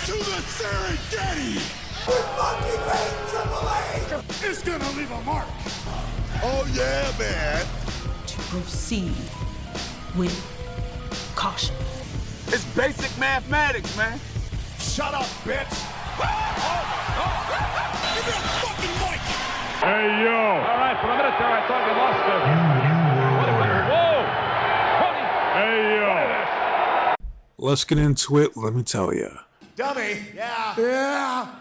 to the Serengeti. We fucking hate Triple H. It's gonna leave a mark. Oh yeah, man. To proceed with caution. It's basic mathematics, man. Shut up, bitch. Give me a fucking mic. Hey, yo. All right, for a minute there, I thought we lost it. Whoa! Hey, yo. Let's get into it. Let me tell you. Dummy, yeah. Yeah.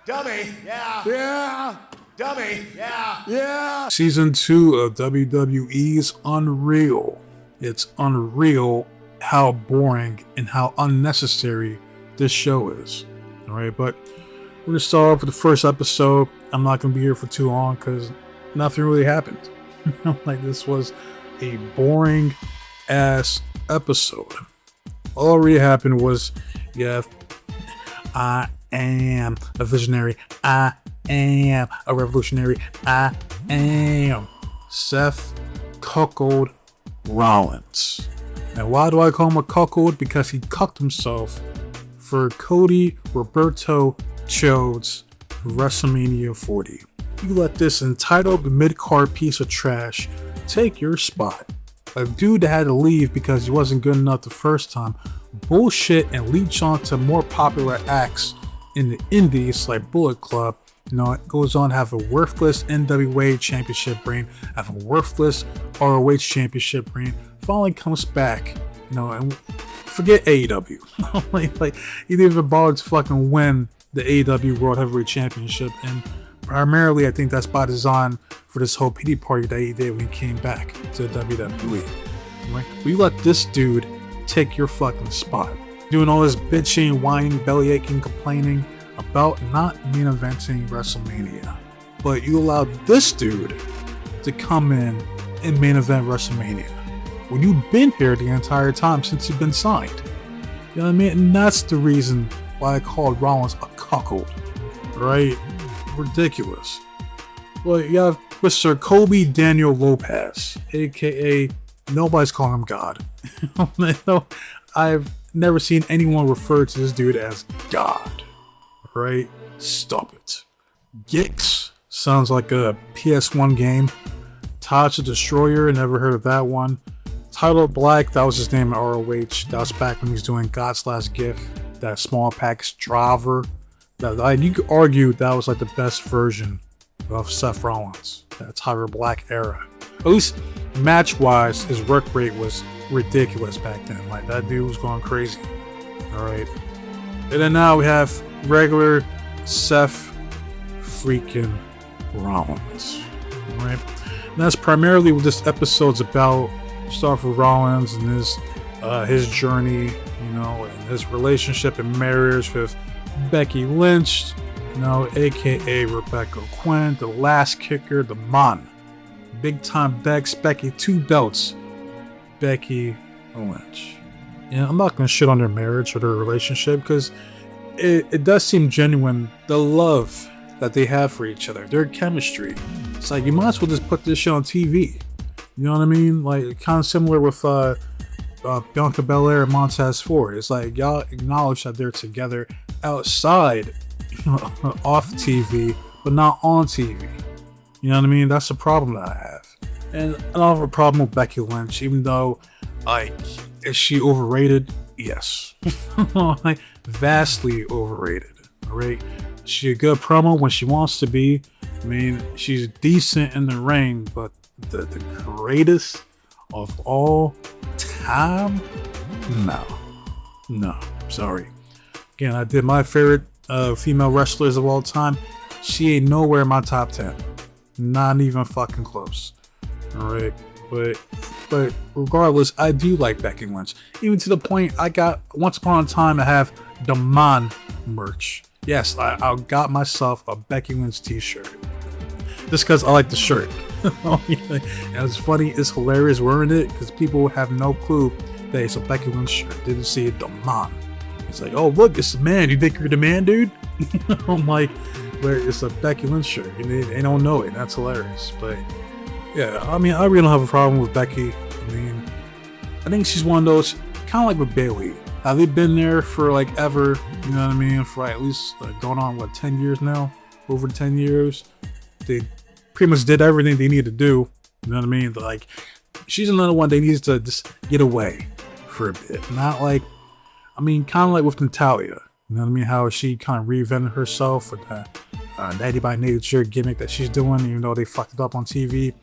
Dummy, yeah. Yeah. Dummy, yeah. Yeah. Season 2 of WWE's unreal. It's unreal how boring and how unnecessary this show is. Alright, but we're going to start off with the first episode. I'm not going to be here for too long because nothing really happened. Like, this was a boring ass episode. All really happened was, yeah, I am a visionary. I am a revolutionary. I am Seth Cuckold Rollins. And why do I call him a cuckold? Because he cucked himself for Cody Roberto Chode's WrestleMania 40. You let this entitled mid-card piece of trash take your spot. A dude that had to leave because he wasn't good enough the first time, bullshit and leech on to more popular acts in the indies like Bullet Club. You know, it goes on to have a worthless NWA championship reign, have a worthless ROH championship reign, finally comes back, you know, and forget AEW. like he didn't even bother to fucking win the AEW World Heavyweight Championship, and primarily I think that's by design for this whole pity party that he did when he came back to the WWE. Right? But you let this dude take your fucking spot, doing all this bitching, whining, belly aching, complaining about not main eventing WrestleMania. But you allowed this dude to come in and main event WrestleMania when you've been here the entire time since you've been signed. You know what I mean? And that's the reason why I called Rollins a cuckold. Right? Ridiculous. Well, you have Mr. Kobe Daniel Lopez, aka nobody's calling him God. I've never seen anyone refer to this dude as God. Right? Stop it. Gix sounds like a PS1 game. Taj the Destroyer, never heard of that one. Title Black, that was his name at ROH. That was back when he was doing God's Last Gift. That small package driver. You could argue that was like the best version of Seth Rollins. That Tyler Black era. At least match-wise, his work rate was ridiculous back then. Like, that dude was going crazy. Alright. And then now we have regular Seth freaking Rollins. Right? And that's primarily what this episode's about. Start with Rollins and his journey, you know, and his relationship and marriage with Becky Lynch, you know, aka Rebecca Quinn, the last kicker, the man. Big time Becky, 2 belts. Becky Lynch. And I'm not gonna shit on their marriage or their relationship because it does seem genuine, the love that they have for each other, their chemistry. It's like, you might as well just put this shit on TV. You know what I mean? Like, kind of similar with Bianca Belair and Montez Ford. It's like, y'all acknowledge that they're together outside, off TV, but not on TV. You know what I mean? That's the problem that I have. And I don't have a problem with Becky Lynch, even though, like, is she overrated? Yes. Like, vastly overrated. Alright? She's a good promo when she wants to be. I mean, she's decent in the ring, but the greatest of all time? No, sorry. Again, I did my favorite female wrestlers of all time. She ain't nowhere in my top 10. Not even fucking close. Alright, but regardless, I do like Becky Lynch. Even to the point I got, once upon a time, I have the Man merch. Yes, I got myself a Becky Lynch t-shirt. Just because I like the shirt. And it's funny, it's hilarious wearing it because people have no clue that it's a Becky Lynch shirt. Didn't see it, the man. It's like, oh look, it's the man. You think you're the man, dude? I'm like, but it's a Becky Lynch shirt. And they don't know it. That's hilarious. But yeah, I mean, I really don't have a problem with Becky. I mean, I think she's one of those, kind of like with Bayley. Have they been there for like ever? You know what I mean? For at least going on, what, 10 years now? Over 10 years. They pretty much did everything they needed to do. You know what I mean? Like, she's another one they needs to just get away for a bit. Not like, I mean, kind of like with Natalia. You know what I mean? How she kind of reinvented herself with that Natty by Nature gimmick that she's doing, even though they fucked it up on TV.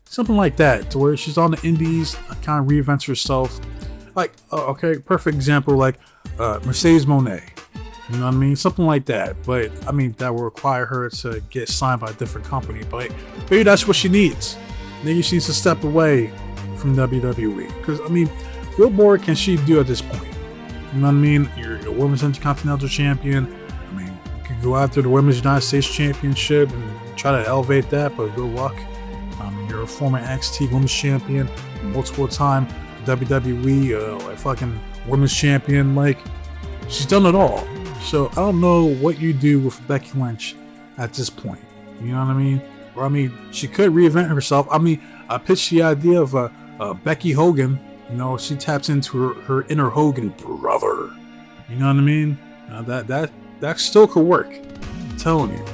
Something like that, to where she's on the indies, kind of reinvents herself. Like, okay, perfect example, like Mercedes Moné. You know what I mean? Something like that. But, I mean, that will require her to get signed by a different company. But maybe that's what she needs. Maybe she needs to step away from WWE. Because, I mean, what more can she do at this point? You know what I mean? You're a Women's Intercontinental Champion. I mean, you could go after the Women's United States Championship and try to elevate that, but good luck. You're a former NXT Women's Champion, multiple time WWE like fucking Women's Champion. Like, she's done it all. So I don't know what you do with Becky Lynch at this point. You know what I mean? Or I mean, she could reinvent herself. I mean, I pitched the idea of Becky Hogan. You know, she taps into her inner Hogan brother. You know what I mean? That still could work. I'm telling you.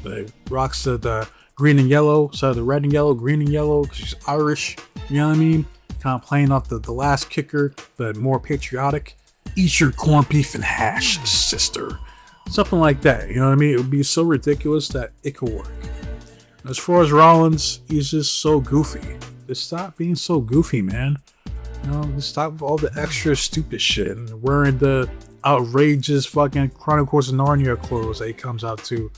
Like, rocks the green and yellow, so the red and yellow, green and yellow, because she's Irish. You know what I mean? Kind of playing off the last kicker, but more patriotic. Eat your corned beef and hash, sister. Something like that. You know what I mean? It would be so ridiculous that it could work. As far as Rollins, he's just so goofy. Just stop being so goofy, man. You know, just stop with all the extra stupid shit and wearing the outrageous fucking Chronicles of Narnia clothes that he comes out to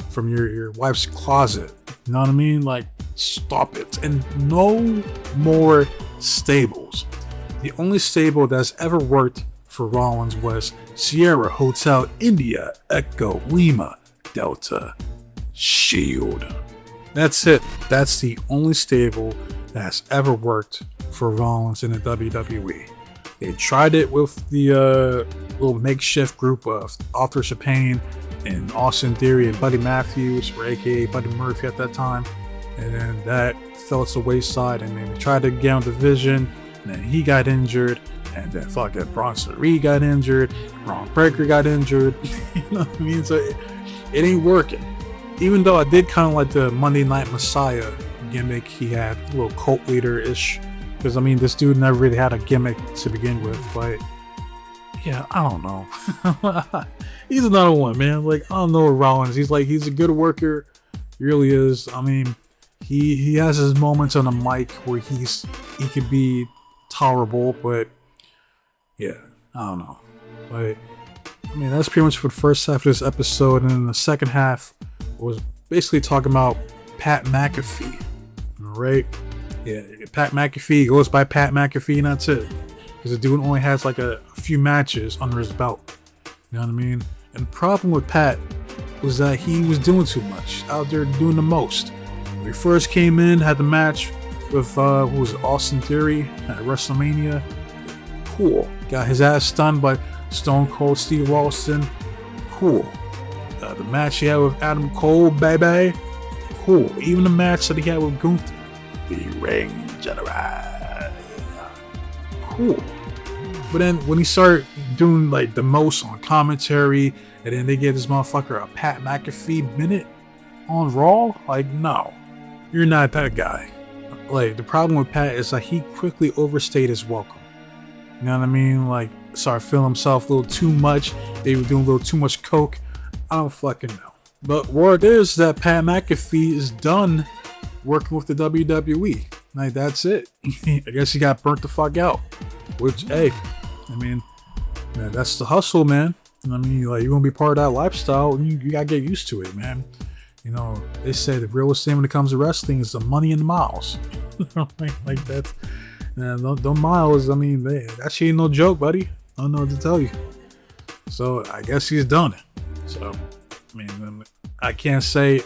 from your wife's closet. You know what I mean? Like, stop it. And no more stables. The only stable that's ever worked for Rollins was Sierra Hotel India Echo Lima Delta Shield. That's it. That's the only stable that's ever worked for Rollins in the WWE. They tried it with the little makeshift group of Authors of Pain and Austin Theory and Buddy Matthews, or aka Buddy Murphy at that time, and then that fell to the wayside, and then they tried to get on Division, and then he got injured, and then fucking Bronson Reed got injured, Ron Breaker got injured. You know what I mean? So it ain't working. Even though I did kind of like the Monday Night Messiah gimmick he had, a little cult leader-ish, because I mean, this dude never really had a gimmick to begin with, but yeah, I don't know. He's another one, man. Like, I don't know Rollins. He's a good worker. He really is. I mean, he has his moments on the mic where he could be tolerable, but yeah, I don't know. But I mean, that's pretty much for the first half of this episode, and then the second half was basically talking about Pat McAfee. All right, yeah, Pat McAfee goes by Pat McAfee, and that's it. Because the dude only has like a few matches under his belt. You know what I mean? And the problem with Pat was that he was doing too much, out there doing the most. When he first came in, had the match with who was it, Austin Theory at WrestleMania. Cool. Got his ass stunned by Stone Cold Steve Austin. Cool. The match he had with Adam Cole, baby. Cool. Even the match that he had with Gunther, the Ring General. Cool. But then when he started doing like the most on commentary, and then they gave this motherfucker a Pat McAfee minute on Raw, like, no, you're not that guy. Like, the problem with Pat is that he quickly overstayed his welcome. You know what I mean? Like, started feeling himself a little too much. They were doing a little too much coke. I don't fucking know. But word is that Pat McAfee is done working with the WWE. Like, that's it. I guess he got burnt the fuck out. Which, hey, I mean, man, that's the hustle, man. I mean, like, you want to be part of that lifestyle, you gotta get used to it, man. You know, they say the real estate when it comes to wrestling is the money in the miles. like that. Those miles, I mean, that shit ain't no joke, buddy. I don't know what to tell you. So I guess he's done it. So, I mean, I can't say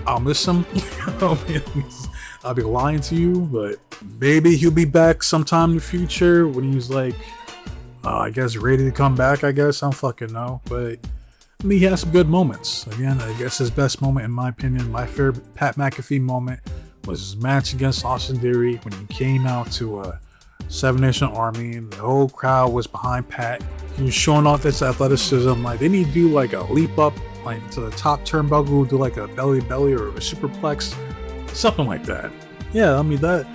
I'll miss him. I'll be lying to you, but maybe he'll be back sometime in the future when he's like, I guess ready to come back, I guess. I don't fucking know. But I mean, he has some good moments. Again, I guess his best moment, in my opinion, my favorite Pat McAfee moment was his match against Austin Theory when he came out to Seven Nation Army, and the whole crowd was behind Pat. He was showing off his athleticism. Like, they need to do like a leap up, like to the top turnbuckle, do like a belly or a superplex, something like that. Yeah, I mean that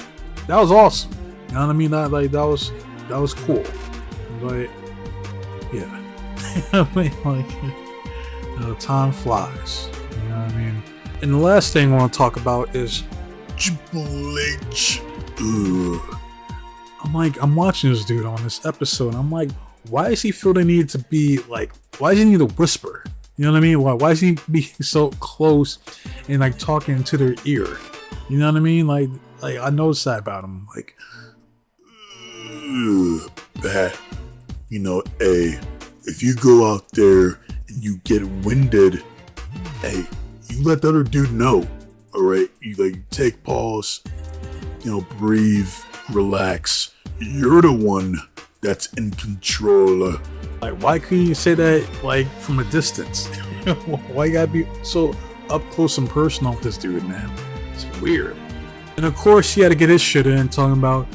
was awesome. You know what I mean? That was cool. But yeah, I mean, like, time flies. You know what I mean? And the last thing I want to talk about is Triple H. Ugh. I'm watching this dude on this episode, and I'm like, why does he feel the need to be like, why does he need to whisper? You know what I mean? Why does he be so close and like talking to their ear? You know what I mean? Like I noticed that about him. Like, Pat, you know, hey, if you go out there and you get winded, hey, you let the other dude know. All right, you like take pause, you know, breathe, relax. You're the one that's in control. Like, why couldn't you say that like from a distance? Why you gotta be so up close and personal with this dude, man? It's weird. And of course, he had to get his shit in, talking about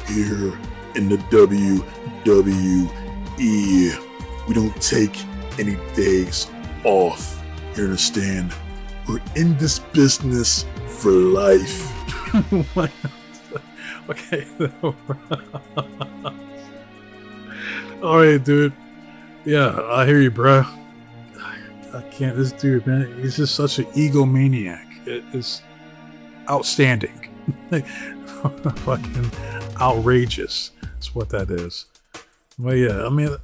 here in the WWE, we don't take any days off. You understand? We're in this business for life. What? Okay. Alright, dude. Yeah, I hear you, bro. I can't. This dude, man, he's just such an egomaniac. It is outstanding. Fucking outrageous. That's what that is. But yeah, I mean,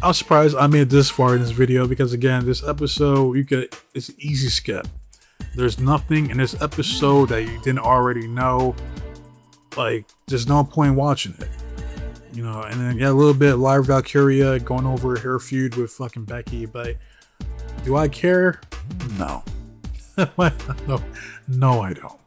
I'm surprised I made it this far in this video because, again, this episode, it's an easy skip. There's nothing in this episode that you didn't already know. Like, there's no point watching it. You know, and then a little bit of Lyra Valkyria going over her feud with fucking Becky, but do I care? No. No, I don't.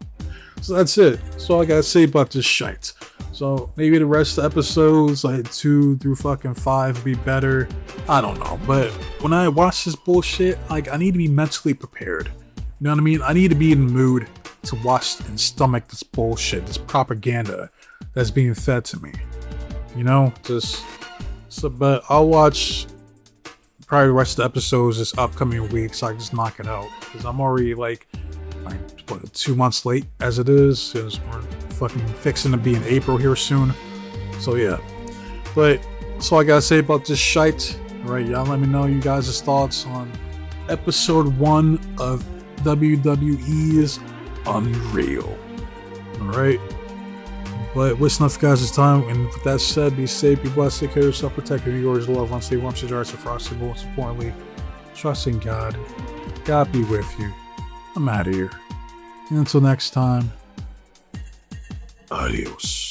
So that's it. That's all I gotta say about this shite. So maybe the rest of the episodes, like 2 through fucking 5, would be better. I don't know. But when I watch this bullshit, like, I need to be mentally prepared. You know what I mean? I need to be in the mood to watch and stomach this bullshit, this propaganda that's being fed to me. You know, but I'll watch probably the rest of the episodes this upcoming week, so I can just knock it out. Because I'm already like what, 2 months late as it is, because we're fucking fixing to be in April here soon. So yeah, but that's all I gotta say about this shite. All right, y'all, let me know you guys' thoughts on episode 1 of WWE's Unreal. All right. But wishing up you guys this time, and with that said, be safe, be blessed, take care of yourself, protect yours, loved ones, stay warm, stay dry, stay frosty, but most importantly, trust in God. God be with you. I'm out of here. And until next time, adios.